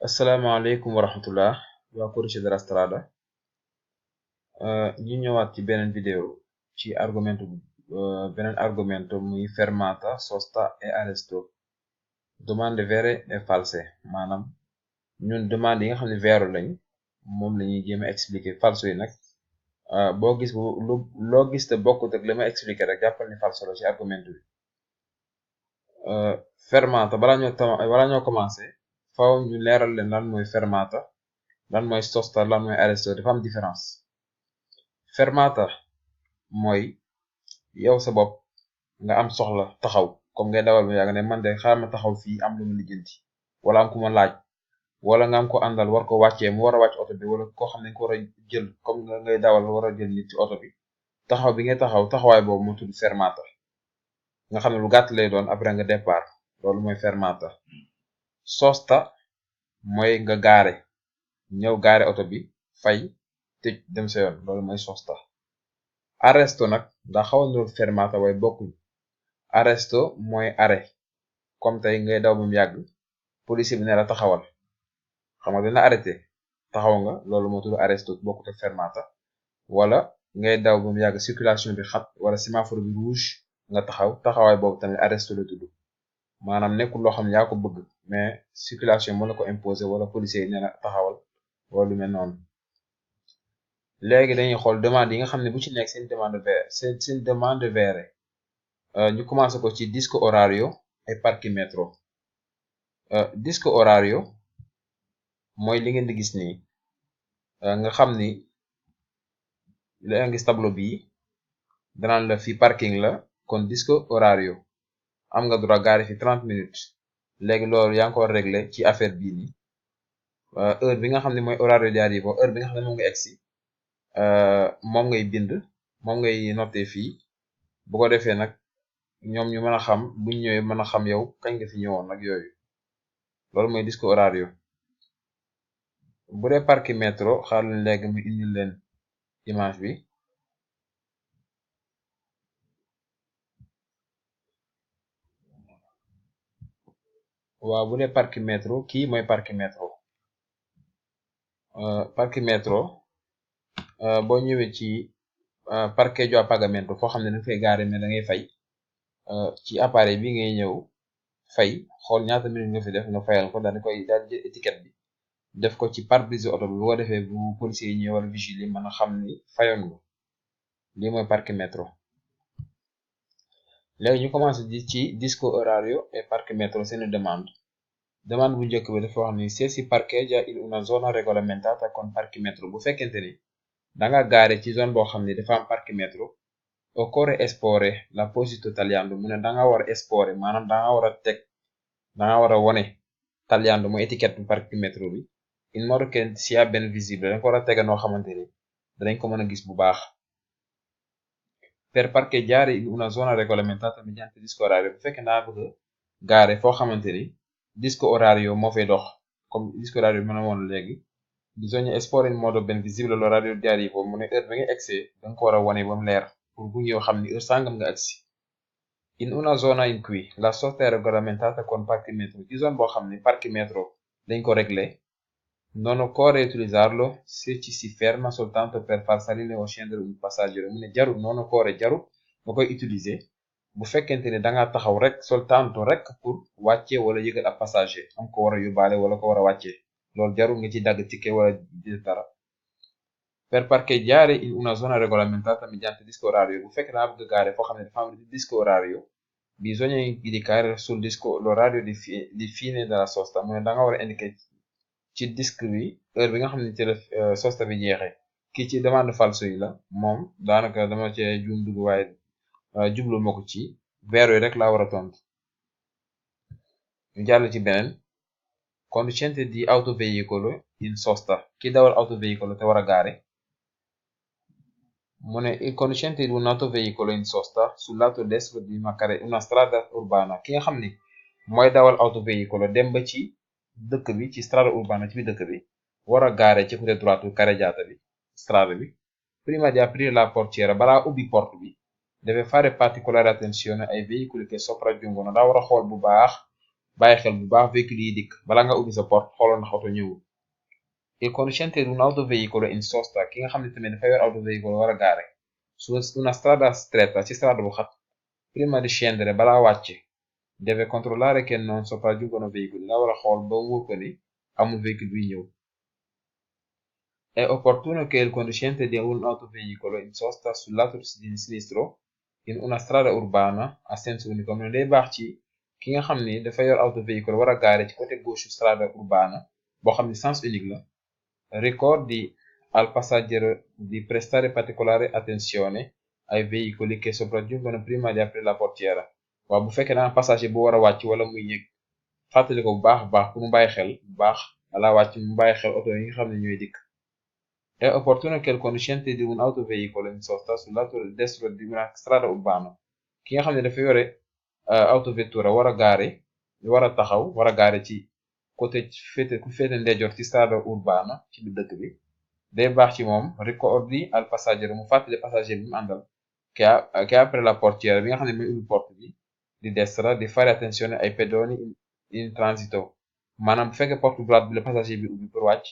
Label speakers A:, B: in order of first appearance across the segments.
A: asalaamaaleykum wa rahmatullah waa Codice della Strada ñu ñëwaat ci beneen vidéo ci beneen argumento muy fermata, sosta e arresto, domande vere e false. maanaam ñun demande yi nga xam ne vero lañ moom la ñuy jéem a expliquer. falso yi nag boo gis loo gis te bokkut ak li ma expliquer rek jàppal ni falso la ci argumento bi. fermata balaa ñoo commencé faaw ñu leeral leen lan mooy fermata, lan mooy sosta, lan mooy arresto. dafa am différence. fermata mooy yow sa bopp nga am soxla taxaw, comme ngay dawal ba yàgg ne man de xaaral ma taxaw fii am lu mu lijjanti, wala am ku ma laaj, wala nga am ko àndal war ko wàccee mu war a wàcc oto bi, wala koo xam ne ko war a jël comme ngay dawal war a jël nit ci oto bi. taxaw bi ngay taxawaay boobu moo tudd fermata. nga xam ne lu gàtt lay doon après nga départ, loolu mooy fermata. sosta mooy nga gaare, ñëw gaare oto bi, fay, tëj dem sa yoon, loolu mooy sosta. arresto nag daa xaw a niroog fermata waaye bokkuñ. arresto mooy arrêt, comme tey ngay daw ba mu yàgg police bi ne la taxawal, xam nga dina arrêté, taxaw nga, loolu moo tudd arresto, bokkut ak fermata. wala ngay daw ba mu yàgg circulation bi xat wala sémaphore bi rouge nga taxawaay boobu tamit arresto la tudd. maanaam nekkul loo xam ne yaa ko bëgg, mais circulation moo la ko imposé wala policier yi ne la taxawal wala lu mel noonu. léegi dañuy xool demande yi nga xam ne bu ci nekk seen demande vere. ñu commencé ko ci disco orario et parquímetro. disco orario mooy li ngeen di gis nii, nga xam ni la ngis tableau bii danaan la fi parking la, kon disco orario am nga droit gaare fi 30 minutes. léegi loolu yaa ngi ko régler ci affaire bii nii, heure bi nga xam ne mooy orario di arrivo, heure bi nga xam ne moom nga egsi, moom ngay bind, moom ngay noter fii. bu ko defee nag ñoom ñu mën a xam buñ ñëwee mën a xam yow kañ nga fi ñëwoon nag yooyu. loolu mooy disco orario. bu dee parquímetro xaar leen léegi mu indil leen image bi. waaw bu dee parquímetro, kii mooy parquímetro. parquímetro boo ñëwee ci parqueggio a pagamento, foo xam ne danga fay gaare mais da ngay fay, ci appareil bi ngay ñëw fay, xool ñaata minute nga fi def nga fayal ko, daal jël étiquette bi def ko ci pare-brise oto bi. bu ko defee bu policier yi ñëw wala vigile yi mën a xam ni fayoon nga. lii mooy parquímetro. léegi ñu commencé ci disco orario et parquímetro seeni demande bu njëkk bi dafa wax ni se si parcheggia in una zona regolamentata con parquímetro. bu fekkente ni danga gaare ci zone boo xam ne dafa am parquímetro, occorre esporre l'apposito tagliando. mu ne danga war a esporre, maanaam danga war a wone tagliando mooy étiquette bu parquímetro bi, in modo che sia ben visibile. danga ko war a tege noo xamante ni danañ ko mën a gis bu baax. per parcheggiare in una zona regolamentata mediante disco orario. bu fekkee naa bëgg gaare foo xamante ni disco orario moo fay dox, comme disco orario bi mën a woon léegi, bisogna esporre in modo ben visibile l'orario di arrivo. mu ne heure bi nga egsee danga ko war a wone ba mu leer, pour bu ñëw xam ni heure sangam nga agsi. in una zona in cui la sosta è regolamentata con parquímetro. ci zone boo xam ni parquímetro dañ ko réglé, non occorre utilizzarlo se ci si ferma soltanto per far salire o scendere un passaggero. mu ne jarul, non occorre jarul nga koy utiliser bu fekkente ne danga taxaw rek soltanto rek pour wàcce wala yëgal ab passager, am ko war a yóbbaale wala ko war a wàcce. loolu jarul nga ci dagg ticket wala dara. per parcheggiare in una zona regolamentata mediante disco orario. bu fekkee danga bëgg gaare foo xam ne dafa am disco orario, bisogna indicare sul disco l'orario di fine della sosta. mu ne danga war a indiquer ci disque bi heure bi nga xam ne ci la sosta bi jeexee. kii ci demande falso yi la, moom daanaka dama cee juum dugg waaye jublu ma ko ci vero yi rek laa war a tontu. ñu jàll ci beneen. conducente di autoveicolo in sosta. ki dawal autoveicolo te war a gaare. mu ne il conducente di un autoveicolo in sosta sul lato destro di una strada urbana. ki nga xam ni mooy dawal autoveicolo dem ba ci dëkk bi, ci strada urbana ci biir dëkk bi, war a gaare ci côté droite carreggiata bi, strada bi. prima di aprire la portiera, balaa ubbi porte bi, deve fare particolare attenzione ai veicoli che sopraggiungono. daa war a xool bu baax bàyyi xel bu baax véhicule yi dikk bala nga ubbi sa porte xoolal ndax oto ñëwul. Il conducente di un autoveicolo in sosta ki nga xam ne tamit dafa yor autoveicolo war a gaare su una strada stretta ci strada bu xat, prima di scendere balaa wàcc deve controllare che non sopraggiungono veicoli, nga war a xool ba wóor ko ni amul véhicule buy ñëw. È opportuno che il conducente di un autoveicolo in sosta sul lato sinistro in una strada urbana a senso unico mu ne day baax ci ki nga xam ni dafa yor autoveicolo war a gaare ci côté gauche strada urbana boo xam ni sens unique la. Ricordi al passeggero di prestare particolare attenzione ai veicoli che sopraggiungono prima di aprire la portiera. waaw bu fekkee danga passager bu war a wàcc wala muy yëg fàttali ko bu baax baax pour mu bàyyi xel bu baax wala wàcc mu bàyyi xel oto yi nga xam ne ñooy dikk. È opportuno che il conducente di un autoveicolo in sosta sul lato destro di una strada urbana ki nga xam ne dafa yore autovettura war a gaare war a taxaw war a gaare ci côté ku féete ndeyjoor ci strada urbana ci biir dëkk bi day baax ci moom ricordi al passeggero mu fàttali passager bi mu àndal che apre la portiera bi nga xam ne mooy ubbi porte bi di destra di fare attenzione ai pedoni in transito maanaam bu fekkee porte droite bi la passager bi ubbi pour wàcc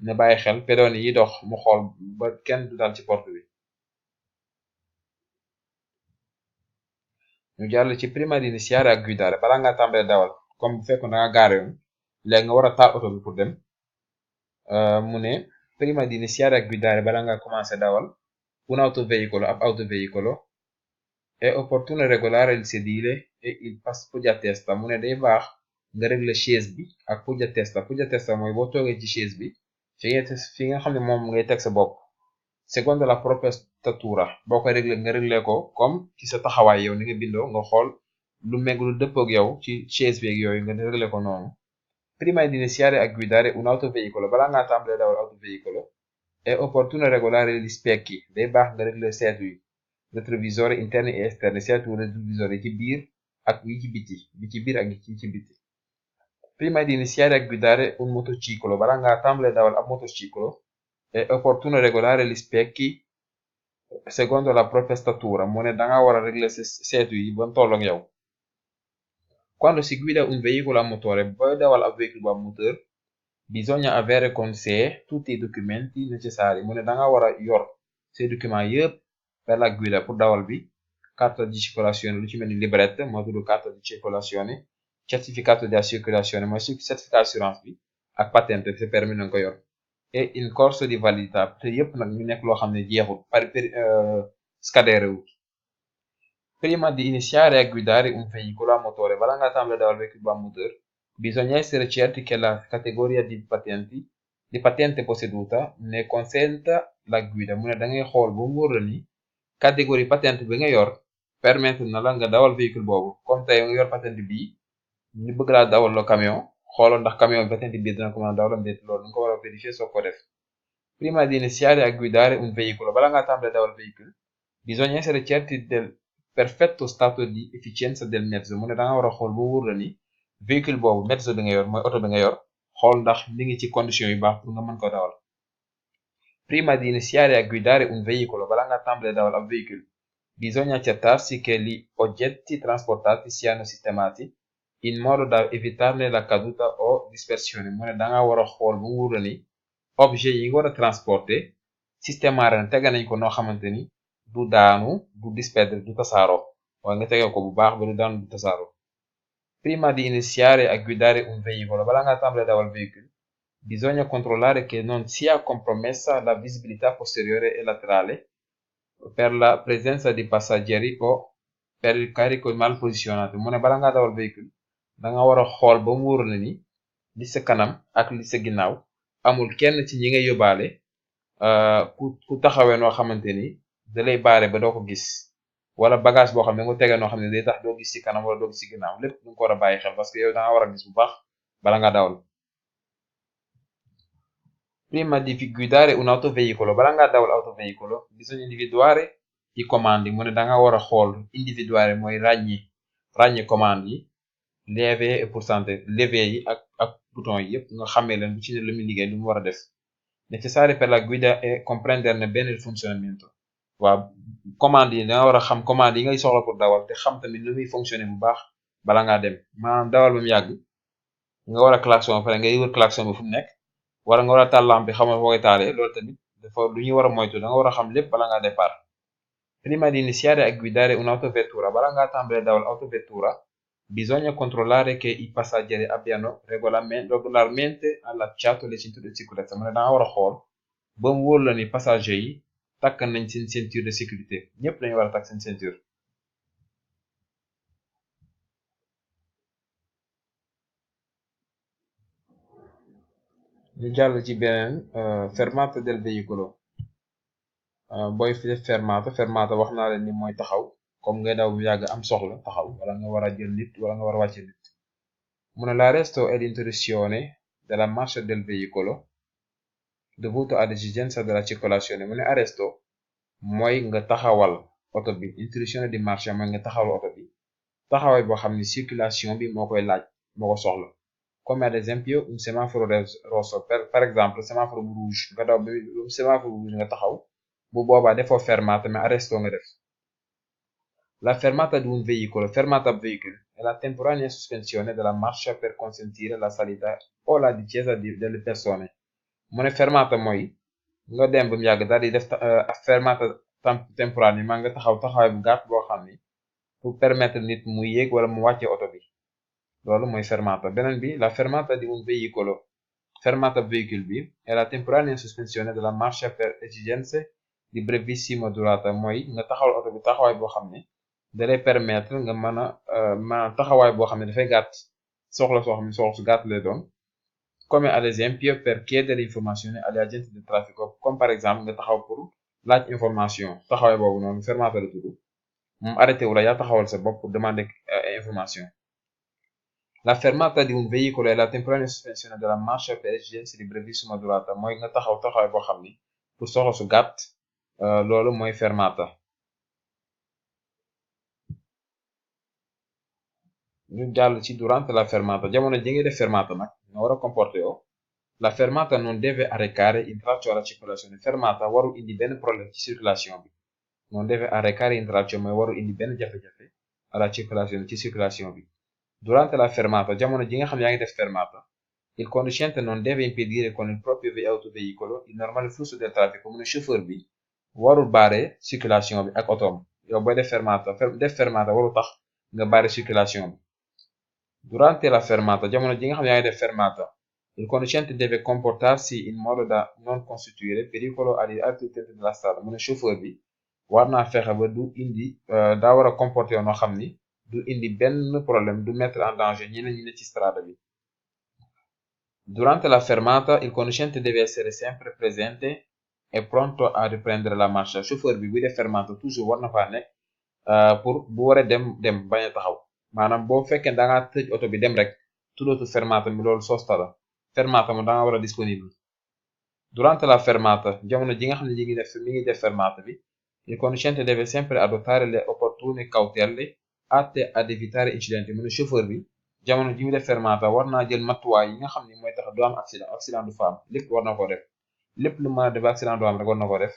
A: ne bàyyi xel pedoni yi dox mu xool ba kenn du dal ci porte bi. ñu jàll ci prima di iniziare a guidare bala nga tàmbale dawal comme bu fekkoon da nga gaare yoon léegi nga war a taal oto bi pour dem mu ne prima di iniziare a guidare bala nga commencé dawal un autoveicolo ab autoveicolo è opportuno regolare il sedile e il poggiatesta mu ne day baax nga régler chaise bi ak poggiatesta mooy boo toogee ci chaise bi fi nga xam ne moom ngay teg sa bopp secondo la propria statura boo koy nga régler ko comme ci sa taxawaay yow ni nga bindoo nga xool lu meg lu dëppook yow ci chaise bi ak yooyu nga régler ko noonu. Prima di iniziare a guidare un autoveicolo bala ngaa tàmbalee dawal autoveicolo è opportuno regolare gli specchi day baax nga régler seetu yi rétrovisori interni et esterni seetu rétrovisori yi ci biir ak yi ci biti bi ci biir ak yi ci biti. Prima di iniziare a guidare un motociclo bala ngaa tàmbalee dawal ab motociclo è opportuno regolare gli specchi secondo la propria statura mu ne danga war a régler seetu yi ba mu tollook yow. Quando si guida un veicolo a motore booy dawal ab véhicule bu am moteur bisogna avere con sé tutti i documenti necessari mu ne danga war a yor say documents yëpp per la guida pour dawal bi carta di circolazione lu ci mel ni librette moo tudd carta di circolazione certificato di assicurazione mooy certificat assurance bi ak patente te permis na nga ko yor et in corso di validità te yëpp nag ñu nekk loo xam ne jeexul scadere wut. Prima di iniziare a guidare un veicolo a motore bala nga tàmbale dawal véhicule bu am moteur bisogna essere certi che la categoria di patente posseduta ne consenta la guida mu ne da ngay xool ba mu wóor la ni catégorie patente bi nga yor permettre na la nga dawal véhicule boobu comme tey nga yor patente bii ñu bëgg laa dawal lo camion xoolal ndax camion bi patente bii dina ko mën a dawal déet loolu nga ko war a vérifier soo ko def. Prima di iniziare a guidare un veicolo bala nga tàmbale dawal véhicule bisogna essere certi del perfetto stato di efficienza del mezzo mu ne da nga war a xool ba wóor la ni véhicule boobu mezzo bi nga yor mooy oto bi nga yor xool ndax mi ngi ci condition yu baax pour nga mën ko dawal. Prima di iniziare a guidare un veicolo bala nga tàmbale dawal ab véhicule bisogna accertarsi che gli oggetti trasportati siano sistemati in modo da evitarne la caduta o dispersione mu ne da nga war a xool ba wóor la ni objet yi nga war a transporter systémare na tega nañ ko noo xamante ni du daanu du disperdere du tasaaroo waaye nga tege ko bu baax ba du daanu du tasaaroo. Prima di iniziare a guidare un veicolo bala nga tàmbale dawal véhicule bisogna controllare che non sia compromessa la visibilità posteriore e laterale per la presenza di passeggeri o per il carico mal posizionato mu ne bala nga dawal véhicule da nga war a xool ba mu wóor la ni li sa kanam ak li sa ginnaaw amul kenn ci ñi ngay yóbbaale ku taxawee noo xamante ni da lay baare ba doo ko gis wala bagage boo xam ne nga tege noo xam ne day tax doo gis ci kanam wala doo gis ci ginnaaw lépp du nga ko war a bàyyi xel parce que yow da nga war a gis bu baax bala nga dawal. Prima di guidare un autoveicolo bala nga dawal autoveicolo bisogna individuare i comandi mu ne da nga war a xool individuare mooy ràññi commande yi lever et pourcentage lever yi ak bouton yi yëpp nga xamee leen bu ci ne lu muy liggéey lu mu war a def. Necessarie per la guida e comprenderne bene il funzionamento waaw commande yi da nga war a xam commande yi ngay soxla pour dawal te xam tamit lu muy fonctionner bu baax bala ngaa dem maanaam dawal ba mu yàgg nga war a klaxon ba pare ngay wër klaxon bi fu mu nekk wala nga war a taal lampe bi xamal foo koy taalee loolu tamit dafa lu ñuy war a moytu da nga war a xam lépp bala ngaa départ. Prima di iniziare a guidare un'autovettura, bala ngaa tàmbalee dawal autovettura, bisogna controllare che i passeggeri abbiano regolarmente allacciato le cinture di sicurezza. Mu ne da nga war a xool ba mu wóor la ni passager yi takk nañ seen ceinture de sécurité ñëpp dañu war a takk seen ceinture. ñu jàll ci beneen fermata del veicolo. booy fi def fermata wax naa leen ni mooy taxaw comme ngay daw bu yàgg am soxla taxaw wala nga war a jël nit wala nga war a wàcce nit. mu ne l'arresto è l'interruzione della marcia del veicolo dovuto all'esigenza della circolazione. mu ne arresto mooy nga taxawal oto bi, interruzione di marcia mooy nga taxawal oto bi taxawaay boo xam ne circulation bi moo koy laaj moo ko soxla, comme ad esempio un semaforo rosso par exemple semaforo bu rouge nga daw ba semaforo bu rouge nga taxaw bu boobaa defoo fermata mais arresto nga def. La fermata di un veicolo, fermata ab veicolo, è la temporanea sospensione della marcia per consentire la salita o la discesa delle persone. mu ne fermata mooy nga dem ba mu yàgg daal di def fermata temporanea maa nga taxaw taxawaay bu gàtt boo xam ni pour permettre nit mu yéeg wala mu wàcce oto bi loolu mooy fermata. beneen bi la fermata di un veicolo, fermata veicolo bi è la temporanea sospensione della marcia per esigenze di brevissima durata mooy nga taxawal oto bi taxawaay boo xam ne dalay permettre nga mën a taxawaay boo xam ne dafay gàtt soxla soo xam ne soxla su gàtt lay doon, come ad esempio per chiedere informazioni agli agenti del traffico, comme par exemple nga taxaw pour laaj information taxawaay boobu noonu fermata la tudd moom arrêté wu la yaa taxawal sa bopp pour demander information. La fermata di un veicolo è la temporanea sospensione della marcia per esigenze di brevissima durata mooy nga taxaw taxawaay boo xam ni pour soxla su gàtt loolu mooy fermata. ñu jàll ci durante la fermata jamono ji ngay def fermata nag nga war a comporter yoo. La fermata non deve arrecare intralcio alla circolazione. Fermata warul indi benn problème ci circulation bi non deve arrecare intralcio mooy warul indi benn jafe-jafe alla circolazione ci circulation bi. Durante la fermata jamono ji nga xam ne yaa ngi def fermata il conducente non deve impedire con il proprio autoveicolo il normale flusso del traffico. mu ne chauffeur bi warul baare circulation bi ak otoom yow booy def fermata warul tax nga baare circulation bi. Durante la fermata jamono ji nga xam ne yaa ngi def fermata il conducente deve comportarsi in modo da non costituire pericolo agli altri utenti della strada. mu ne chauffeur bi war naa fexe ba du indi daa war a comporter yoo noo xam ni du indi benn problème du mettre en danger ñeneen ñi ne ci strada bi. Durante la fermata il conducente deve essere sempre presente e pronto a riprendere la marcia. chauffeur bi buy def fermata toujours war na faa nekk pour bu waree dem bañ a taxaw maanaam boo fekkee da ngaa tëj oto bi dem rek tuddootu fermata mi loolu sosta la fermata mo da nga war a disponible. Durante la fermata jamono ji nga xam ne mi ngi def fermata bi il conducente deve sempre adottare le opportune cautele atte ad evitare incidenti. mu ne chauffeur bi jamono ji mu def fermata war naa jël matuwaay yi nga xam ne mooy tax du am accident du fa am lépp war na ko def lépp lu mën a def accident du am rek war na ko def.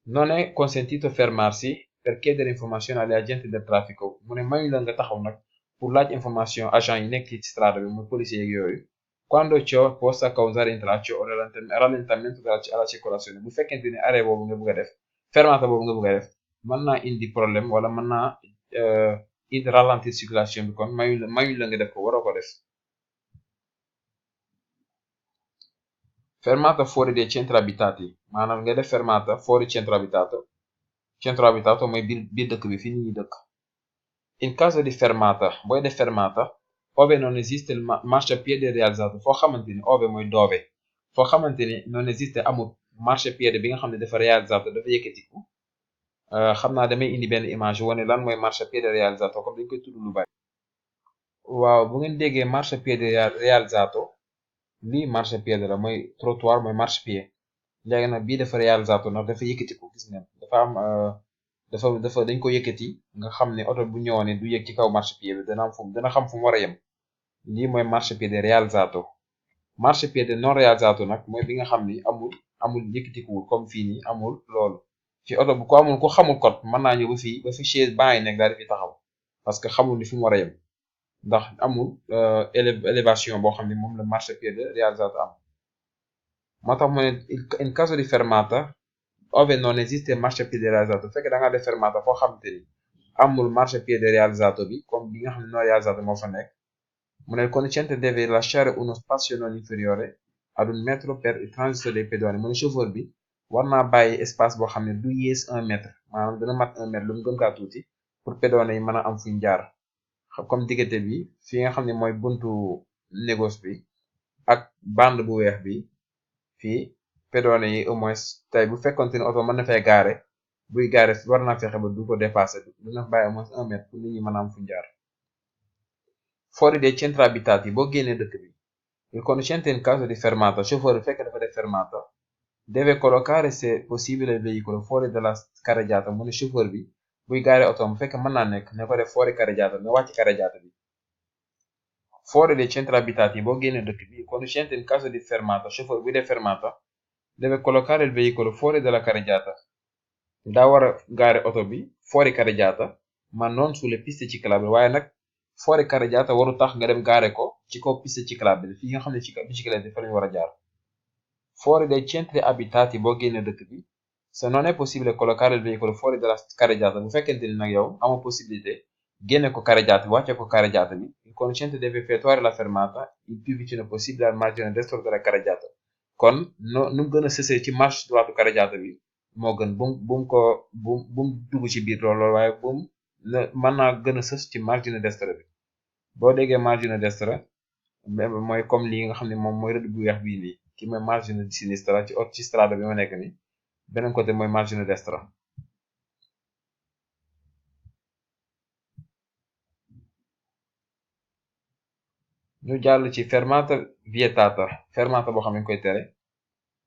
A: Non è consentito fermarsi per chiedere informazioni agli agenti del traffico. mu ne mayu la nga taxaw nag pour laaj information agent yi nekk ci strada bi muy policier yeeg yooyu quando ciò possa causare intralcio o rallentamento alla circolazione. bu fekkente ni arrêt boobu nga bëgg a def fermata boobu nga bëgg a def mën naa indi problème wala mën naa indi ralentir circulation bi kon mayu la nga def ko waroo ko def. Fermata fuori dei centri abitati maanaam nga def fermata fuori centro abitato mooy biir dëkk bi fi nit ñi dëkk. In caso di fermata booy def fermata ove non esiste il marciapiede realizzato foo xamante ni ove mooy dove foo xamante ni non esiste amul marciapiede bi nga xam ne dafa realizzato dafa yëkkatiku xam naa damay indi benn image wane lan mooy marciapiede realizzato comme dañ koy tudd lu bari. waaw bu ngeen déggee marciapiede realizzato lii marciapiede la mooy trottoir mooy marchepied léegi nag bii dafa realizzato nag dafa yëkkatiku gis ngeen dafa am dafa dañ ko yëkkati nga xam ne oto bu ñëwoon du yëg ci kaw marchepied bi dana xam fu mu war a yem lii mooy marchepiede realizzato. marchepiede non realizzato nag mooy bi nga xam ni amul yëkkatikuwul comme fii nii amul loolu fi oto bu ko xamul code mën naa ñëw ba fi chaise baa ngi nekk daal di fi taxaw parce que xamul ni fu mu war a yem ndax amul élévation boo xam ne moom la marchepiede realizzato am. moo tax mu ne in caso di fermata ove non esiste marchepiede realizzato, fekk da nga def fermata foo xamante ni amul marchepiede realizzato bi comme bi nga xam ne non realizzato moo fa nekk, mu ne il conducente deve lasciare uno spazio non inferiore ad un metro per il transito dei pedoni, mu ne chauffeur bi war naa bàyyi espace boo xam ne du yées 1 mètre, maanaam dina mat 1 mètre lu mu gën kaa tuuti pour pédone yi mën a am fuñ jaar, comme diggante bi fi nga xam ne mooy buntu négoce bi ak bande bu weex bi fii pédone yi au moins tey bu fekkonte ne oto mën na fay gaare buy gaare war naa fexe ba du ko dépassé, dina bàyyi au moins 1 mètre pour nit ñi mën a am fuñ jaar. Fuori dei centri abitati boo génnee dëkk bi, il conducente in caso di fermata, chauffeur bi fekk dafa def fermata, deve collocare se possibile il veicolo fuori dalla carreggiata, mu ne chauffeur bi buy gaare oto mu fekk mën naa nekk ne ko def fuori carreggiata, ne wàcc carreggiata bi. Fuori dei centri abitati boo génnee dëkk bi, il conducente in caso di fermata, chauffeur buy def fermata, deve collocare il veicolo fuori dalla carreggiata, daa war a gaare oto bi fuori carreggiata ma non sulle piste ciclabili, waaye nag fuori carreggiata waru tax nga dem gaare ko ci kaw piste ciclabile fi nga xam ne ci biciclette fa lañu war a jaar. Fuori dai centri abitati boo génnee dëkk bi, se non è possibile collocare il veicolo fuori dalla carreggiata, bu fekkente ni nag yow amoo possibilité génne ko carreggiata bi wàcce ko carreggiata bi, il conducente deve effettuare la fermata il più vicino possibile al margine destro della carreggiata, kon nu mu gën a sësee ci marche droite carreggiata bi moo gën bum dugg ci biir loolu waaye mën naa gën a sës ci margine destra bi. boo déggee margine destra mooy comme lii nga xam ne moom mooy rëdd bu weex bii nii, ki mooy margine sinistra ci strada bi ma nekk ni, beneen côté mooy margine destra. ñu jàll ci fermata vietata, fermata boo xam ne koy tere,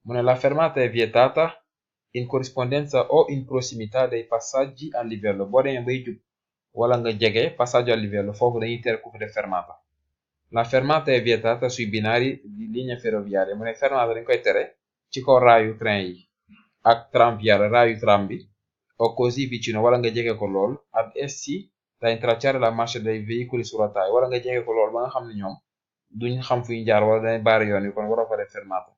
A: mu ne la fermata è vietata in corrispondenza o in prossimità dei passaggi a livello, boo demee bay jub wala nga jege passaggio a livello foofu dañuy tere ku fa def fermata. La fermata è vietata sui binari di linea ferroviaria, mu ne fermata dañ koy tere ci kaw raayu train yi ak tramviaire raayu tram bi, o così vicino wala nga jege ko lool ad essi da intralciare la marcia dei veicoli su rotaie, wala nga jege ko lool ba nga xam ne ñoom duñ xam fuñ jaar wala dañ baari yoon yi kon waroo fa def fermata.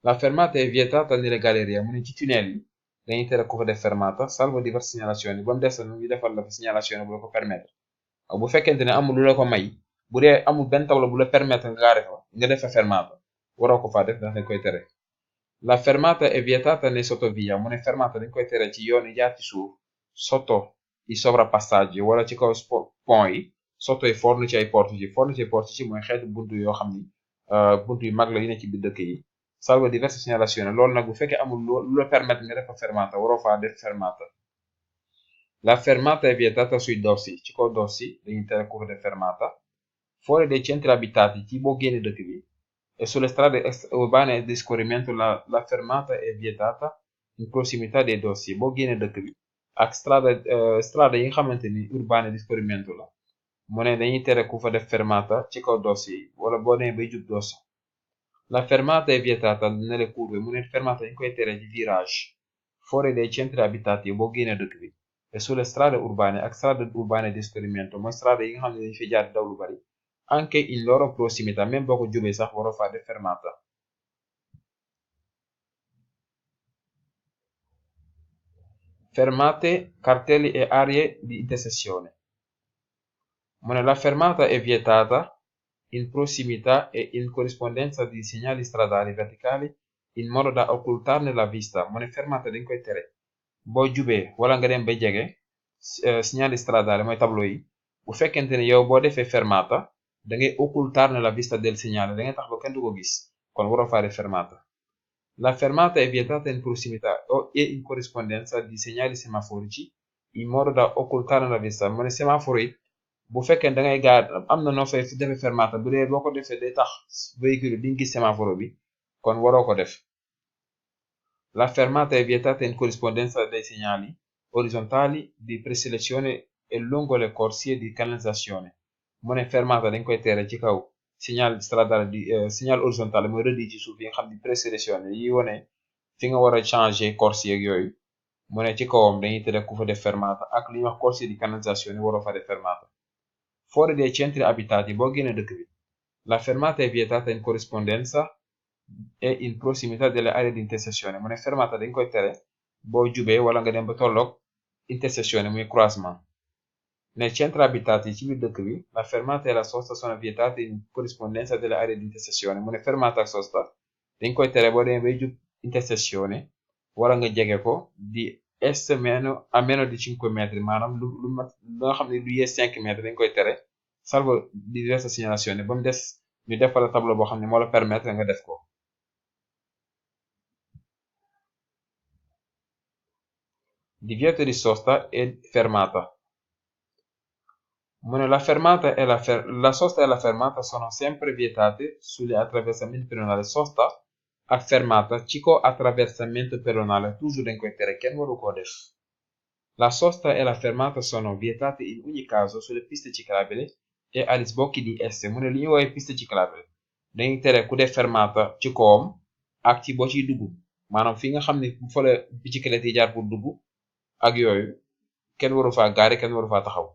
A: La fermata è vietata nelle gallerie, mu ne ci tunnel yi dañuy tere ku fa def fermata salvo diverse segnalazioni, ba mu des na ñu defal la fa signalazione bu la ko permettre, bu fekkente ne amul lu la ko may, bu dee amul benn tableau bu la permettre nga gaare fa nga def fa fermata waroo ko faa def ndax dañ koy tere. La fermata è vietata nei sottovia, mu ne fermata dañ koy tere ci yoon yi jaar ci suuf sotto i sovrapassaggi wala ci kaw pont yi sotto i fornici ai portici, fornici ai portici mooy xeetu buntu yoo xam ni buntu yu mag la yu ne ci biir dëkk yi, salvo diverse segnalazioni, loolu nag bu fekkee amul lu la permettre nga def fa fermata waroo faa def fermata. La fermata è vietata sui dossi, ci kaw dossi dañuy tere ku fa def fermata. Fuori dei centri abitati ci boo génne dëkk bi e sulle strade urbane di scorrimento la fermata è vietata in prossimità dei dossi, boo génne dëkk bi ak strada yi nga xamante ni urbane di scorrimento la, mu ne dañuy tere ku fa def fermata ci kaw dossi wala boo demee bay jub dosso. La fermata è vietata nelle curve, mu ne fermata dañ koy tere ci virage fuori dei centri abitati boo génne dëkk bi e sulle strade urbane ak strade urbane di scorrimento mooy strada yi nga xam ne dañ fi jaar daw lu bari, anche in loro prossimità, même boo ko jubee sax waroo faa def fermata. Fermate, cartelli e aree di intersezione, mu ne la fermata è vietata in prossimità e in corrispondenza di segnali stradali verticali in modo da occultarne la vista, mu ne fermata dañ koy tere boo jubee wala nga dem ba jege segnali stradali mooy tableau yi, bu fekkente ne yow boo defee fermata da ngay occultarne la vista del segnale, da ngay tax ba kenn du ko gis kon waroo faa def fermata. La fermata è vietata in prossimità e in corrispondenza di segnali semaforici in modo da occultarne la vista, mu ne semaforo yi bu fekkee da ngay gaar am na noo fay defee fermata bu dee boo ko defee day tax véhicule di nga gis semaforo bi kon waroo ko def. La fermata è vietata in corrispondenza dei segnali orizzontali di preselezione e lungo le corsie di canalizzazione, mu ne fermata dañ koy tere ci kaw segnal stradale di segnal orizzontale mooy rëdd yi ci suuf yi nga xam ni preselezione yi wone fi nga war a changer corsie ak yooyu, mu ne ci kawam dañuy tere ku fa def fermata ak li ñuy wax corsie di canalizzazione waroo fa def fermata. fuori dai centri abitati boo génne dëkk bi la fermata è vietata in corrispondenza e in prossimità delle aree di intersezione mu ne fermata dañ koy tere boo jubee wala nga dem ba tolloog intersezione muy croisement. Nei centri abitati ci biir dëkk bi la fermata e la sosta sono vietate in corrispondenza delle aree di intersezione mu ne fermata ak sosta dañ koy tere boo demee bay jub intersezione wala nga jege ko di a meno di 5 metri maanaam lu nga xam ne lu yées 5 metri dañ koy tere salvo diverse segnalazioni ba mu des ñu def la tableau boo xam ne moo la permettre nga def ko. Divieto di sosta e fermata. La sosta e la fermata sono sempre vietate sugli attraversamenti pedonali. Sosta ak fermata ci kaw attraversamento pedonale toujours dañ koy tere kenn waru koo def. La sosta e la fermata sono vietate in ogni caso sulle piste ciclabili e agli sbocchi di esse mu ne li ñu woowee piste ciclabile dañuy tere ku def fermata ci kawam ak ci boo ciy dugg maanaam fi nga xam ne fa la biciclette yi jaar pour dugg ak yooyu kenn waru faa gaare kenn waru faa taxaw.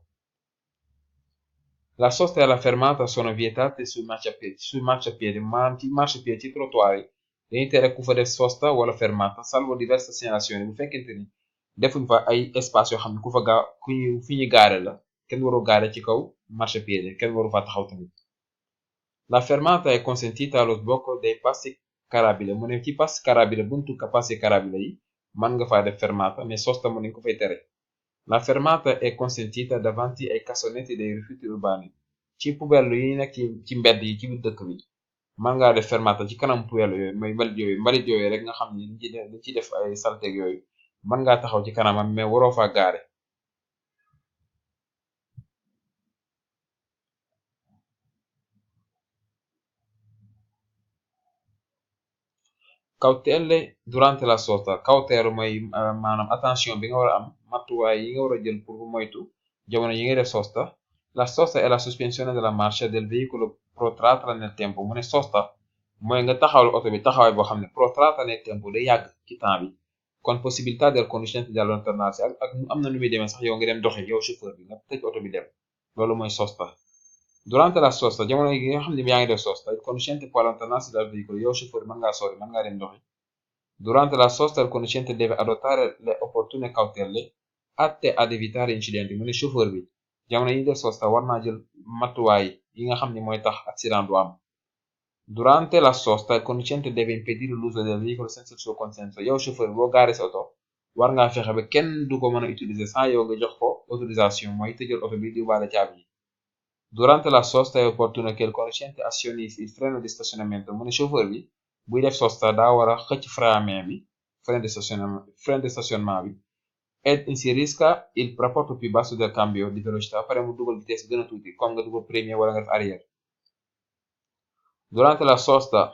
A: La sosta e la fermata sono vietate sui marciapiedi maanaam ci marciapiedi ci trottoir yi dañuy tere ku fa def sosta wala fermata salvo diverse segnalazioni bu fekkente ni defuñ fa ay espace yoo xam ne ku fa gaa fi ñu gaare la kenn waru gaare ci kaw marciapiedi kenn waru fa taxaw tamit. La fermata è consentita allo sbocco dei passi carabile mu ne ci passi carabile buntu passi carabile yi mën nga faa def fermata mais sosta mu ne ko fay tere. La fermata è consentita davanti ai cassonetti dei rifiuti urbani ci poubelle yi nekk ci mbedd yi ci biir dëkk bi mën ngaa def fermata ci kanam poubelle yooyu mooy mbalit yooyu rek nga xam ne dañ ci def ay salteeg yooyu mën ngaa taxaw ci kanamam mais waroo faa gaare. Cautele durante la sosta cauteru mooy maanaam attention bi nga war a am matuwaay yi nga war a jël pour moytu jamono yi ngay def sosta. La sosta è la sospensione della marcia del veicolo protratta nel tempo mu ne sosta mooy nga taxawal oto bi taxawaay boo xam ne protratta nel tempo day yàgg ci temps bi con possibilità del conducente di allontanarsi ak am na nu muy demee sax yow nga dem doxi yow chauffeur bi nga tëj oto bi dem loolu mooy sosta. Durante la sosta jamono yi nga xam ne yaa ngi def sosta il conducente può allontanarsi dal veicolo yow chauffeur mën ngaa sori mën ngaa dem doxi. Durante la sosta il conducente deve adottare le opportune cautele atte ad evitare incidenti mu ne chauffeur bi jamono yi def sosta war naa jël matuwaay yi nga xam ne mooy tax accident du am. Durante la sosta il conducente deve impedire l'uso del veicolo senza il suo consenso yow chauffeur boo gaaree sa oto war ngaa fexe ba kenn du ko mën a utiliser sans yow nga jox ko autorisation mooy tëjal oto bi di wàlle caabi yi. Durante la sosta è opportuno che il conducente azioni il freno di stazionamento mu ne chauffeur bi buy def sosta daa war a xëcc frein à main bi frein de stationnement bi ed inserisca il rapporto più basso del cambio di velocità pare mu dugal vitesse bi gën a tuuti comme nga dugal premier wala nga def arrière. Durante la sosta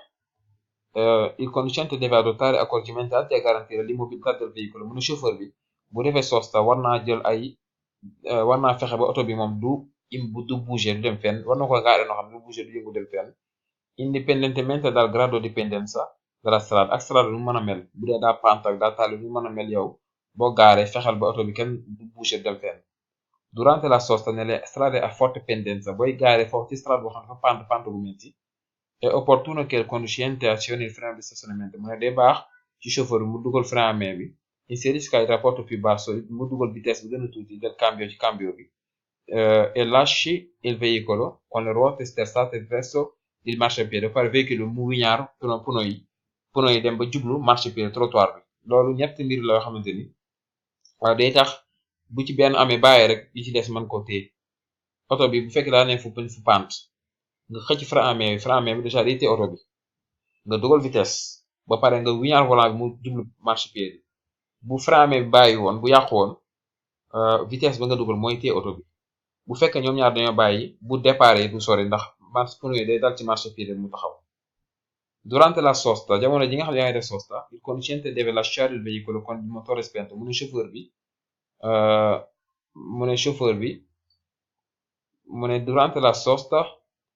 A: il conducente deve adottare accorgimenti atti a garantire l'immobilità del veicolo mu ne chauffeur bi bu defee sosta war naa jël war naa fexe ba oto bi moom du bouger du dem fenn war na ko gaare noo xam du bouger du yëngu dem fenn indipendentemente dal grado di pendenza della strada ak strada nu mën a mel bu dee daa pant ak daa tali nu mën a mel yow boo gaaree fexeel ba oto bi kenn du bouger dem fenn. Durante la sosta nelle strade a forte pendenza booy gaaree foofu ci strada boo xam ne dafa pant bu metti è opportuno che il conducente azioni il freno di stazionamento mu ne day baax ci chauffeur bi mu dugal frein à main bi inserisca il rapporto più basso mu dugal vitesse bi gën a tuuti del cambio ci cambio bi e lasci il veicolo con le ruote sterzate verso il marciapiede pare véhicule mu wiñaar puno yi dem ba jublu marciapiede trottoir bi loolu ñetti mbir la yoo xamante ni waaw day tax bu ci benn amee bàyyi rek yi ci des mën koo téye oto bi bu fekkee daa ne fu pant nga xëcc frein à main bi déjà day téye oto bi nga dugal vitesse ba pare nga wiñaar volant bi mu jublu marchepied bu frein à main bi bàyyi woon bu yàqu woon vitesse ba nga dugal mooy téye oto bi bu fekkee ñoom ñaar dañoo bàyyi bu départ du sori ndax pneu yi day dal ci marchepied mu taxaw. Durante la sosta jamono ji nga xam ne yaa ngi def sosta il conducente deve lasciare il veicolo con il motore spento mu ne chauffeur bi durante la sosta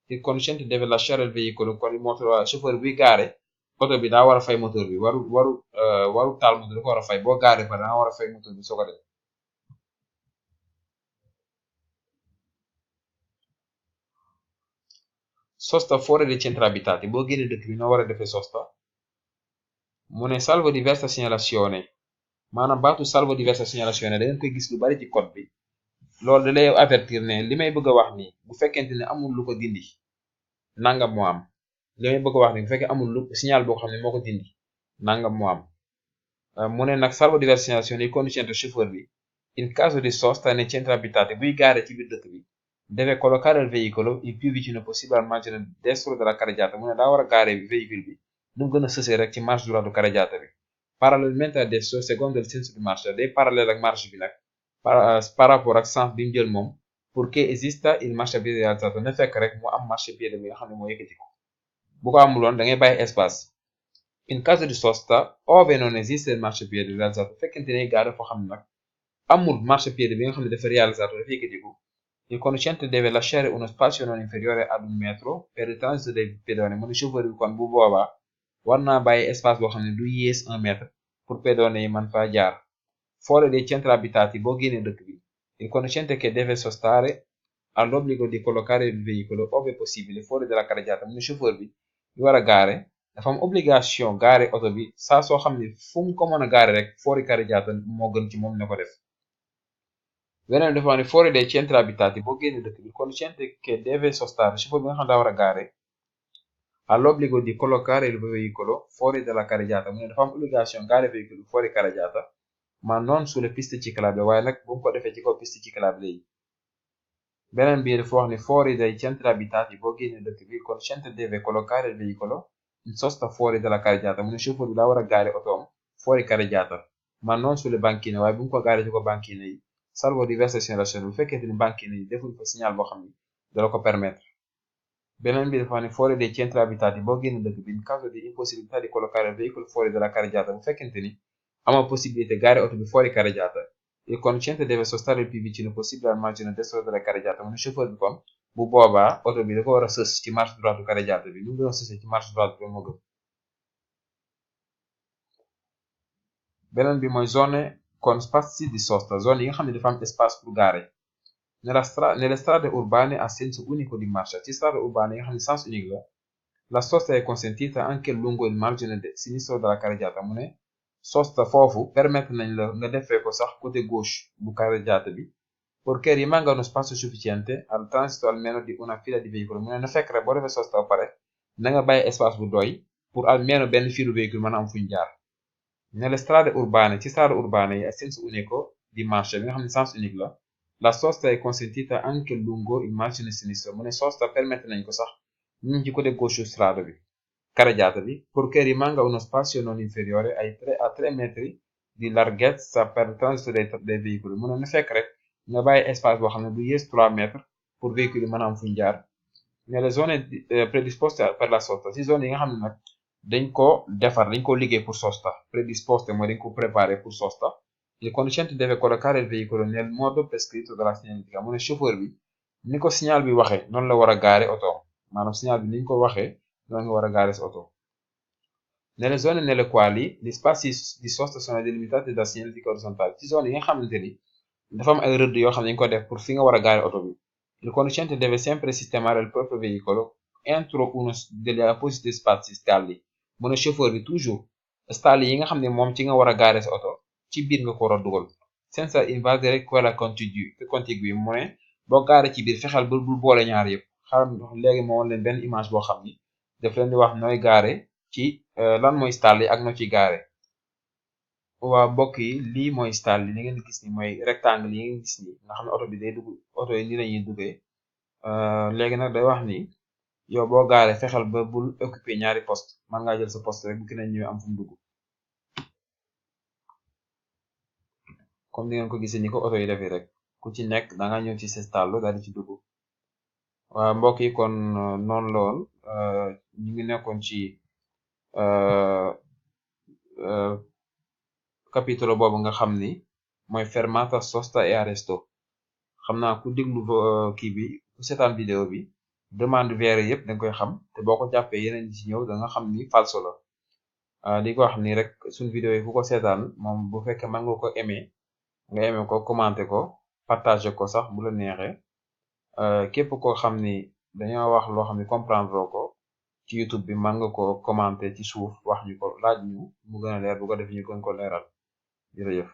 A: il conducente deve lasciare il veicolo con il motore chauffeur bi gaare oto bi daa war a fay moteur bi waru taal moteur bi ko war a fay boo gaare ba daa war a fay moteur bi soo ko def. sosta fuori dei centri abitati boo génnee dëkk bi noo war a defee sosta mu ne salvo diversa segnalazione maanaam baatu salvo diversa segnalazione da ngeen koy gis lu bari ci code bi loolu da lay avertir ne li may bëgg a wax nii bu fekkente ne amul lu ko dindi nangam moo am li may bëgg a wax nii bu fekkee amul lu signal boo xam ne moo ko dindi nangam moo am mu ne nag salvo diversa segnalazione i conducente chauffeur bi in caso di sosta nei centri abitati buy gaare ci biir dëkk bi deve collocare il veicolo il più vicino possibile al margine destro della carreggiata mu ne daa war a gaare véhicule bi nu mu gën a sësee rek ci marche droite carreggiata bi parallèlement adesso secondo il senso di marcia day parallèle ak marche bi nag par rapport ak sens bi mu jël moom pour que esista il marciapiede rialzato na fekk rek mu am marciapiede bi nga xam ne moo yëkkati ko bu ko amuloon da ngay bàyyi espace in caso di sosta ove non esiste il marciapiede rialzato fekkente ne gaare foo xam ne nag amul marciapiede bi nga xam ne dafa rialzato dafa yëkkatiku il conducente deve lasciare uno spazio non inferiore ad 1 metro per il transito dei pedoni mu ne chauffeur bi kon bu boobaa war naa bàyyi espace boo xam ne du yées 1 mètre pour pedoni yi man fa jaar fuori dei centri abitati boo génnee dëkk bi il conducente che deve sostare ha l'obbligo di collocare il veicolo ove possibile fuori dalla carreggiata mu ne chauffeur bi war a gaare dafa am obligation gaare oto bi saa soo xam ne fu mu ko mën a gaare rek fuori carreggiata moo gën ci moom ne ko def beneen dafa ne fuori dei centri abitati boo génnee dëkk bi il conducente che deve sostare chauffeur bi nga xam ne daa war a gaare ha l'obbligo di collocare il veicolo fuori dalla carreggiata mu ne dafa am obligation gaare véhicule fuori carreggiata ma non sulle piste ciclabili waaye nag bu mu ko defee ci kaw piste ciclabili yi beneen bi dafa wax ne fuori dai centri abitati boo génnee dëkk bi il conducente deve collocare il veicolo in sosta fuori dalla carreggiata mu ne chauffeur bi daa war a gaare otoom fuori carreggiata ma non sulle banchine waaye bu mu ko gaare ci ko banchine yi salvo diverse segnalazioni bu fekkente ni banchine yi defuñ fa signal boo xam ni dala ko permettre beneen bi dafa wax ne fuori dei centri abitati boo génnee dëkk bi in caso di impossibilità di collocare il veicolo fuori dalla carreggiata bu fekkente ni amoo possibilité gaare oto bi fuori carreggiata il conducente deve sostare il più vicino possibile al margine destro della carreggiata mu ne chauffeur bi kon bu boobaa oto bi da ko war a sës ci marche droite carreggiata bi lu mu gën a sësee ci marche droite bi moo gën beneen bi mooy zone con spazi di sosta zone yi nga xam ne dafa am espace pour gaare nelle strade urbane a senso unico di marcia ci strade urbane yi nga xam ne sens unique la sosta è consentita anche lungo il margine sinistro della carreggiata mu ne sosta foofu permettre nañ la nga defee ko sax côté gauche bu carreggiata bi perché rimanga uno spazio sufficiente al transito almeno di una fila di veicoli mu ne na fekk rek boo defee sosta ba pare na nga bàyyi espace bu doy pour almeno benn filu véhicule mën a am fuñ jaar nelle strade urbane ci strade urbane yi a senso unico di marcia bi nga xam ne sens unique la sosta è consentita anche lungo il margine sinistro mu ne sosta permettre nañ ko sax ñu ci côté gauche strada bi carreggiata bi purché rimanga uno spazio non inferiore a 3 metri di larghezza per il transito dei veicoli mu ne na fekk rek nga bàyyi espace boo xam ne du yées 3 mètres pour véhicule yi mën a am fuñ jaar nelle zone predisposte per la sosta ci zone yi nga xam ne nag dañ ko defar dañ ko liggéey pour sosta predisposte mooy dañ ko préparer pour sosta il conducente deve collocare il veicolo nel modo prescritto dalla segnaletica mu ne chauffeur bi ni ko signal bi waxee noonu la war a gaare oto maanaam signal bi ni ñu ko waxee noonu nga war a gaare sa oto nelle zone nelle quali gli spazi di sosta sono delimitati da segnaletica orizzontale ci zone yi nga xamante ni dafa am ay rëdd yoo xam ne dañ ko def pour fi nga war a gaare oto bi il conducente deve sempre sistemare il proprio veicolo entro uno degli appositi spazi stalli mu ne chauffeur bi toujours stalli yi nga xam ne moom ci nga war a gaare sa oto ci biir nga ko war a dugal senza invadere quella contigui mu ne boo gaare ci biir fexeel bul boole ñaar yëpp xaaral léegi moo woon leen benn image boo xam ni daf leen di wax nooy gaare ci lan mooy stall yi ak noo ciy gaare waa mbokk yi lii mooy stall yi li ngeen gis ni mooy rectangle yi ngeen gis ni nga xam ne oto bi day dugg oto yi ni lañuy duggee léegi nag day wax ni yow boo gaare fexeel ba bul occupé ñaari poste man ngaa jël sa poste rek bu ki nañ ñëwee am fu mu dugg comme ni ngeen ko gisee ni ko oto yi defee rek ku ci nekk da nga ñëw ci sa stall daal di ci dugg waa mbokk yi kon noonu la woon ñu ngi nekkoon ci capitolo boobu nga xam ni mooy fermata sosta e arresto xam naa ku déglu kii bi ku seetaan vidéo bi demande VR yëpp da nga koy xam te boo ko jàppee yeneen ci ñëw da nga xam ni falso la di ko wax ni rek suñ vidéo yi ku ko seetaan moom bu fekkee mën nga ko aimé nga aimé ko commenté ko partagé ko sax bu la neexee képp koo xam ni dañoo wax loo xam ne comprendre ko ci YouTube bi mën nga ko commenter ci suuf wax ñu ko laaj ñu mu gën a leer bu ko def ñu gën ko leeral jërëjëf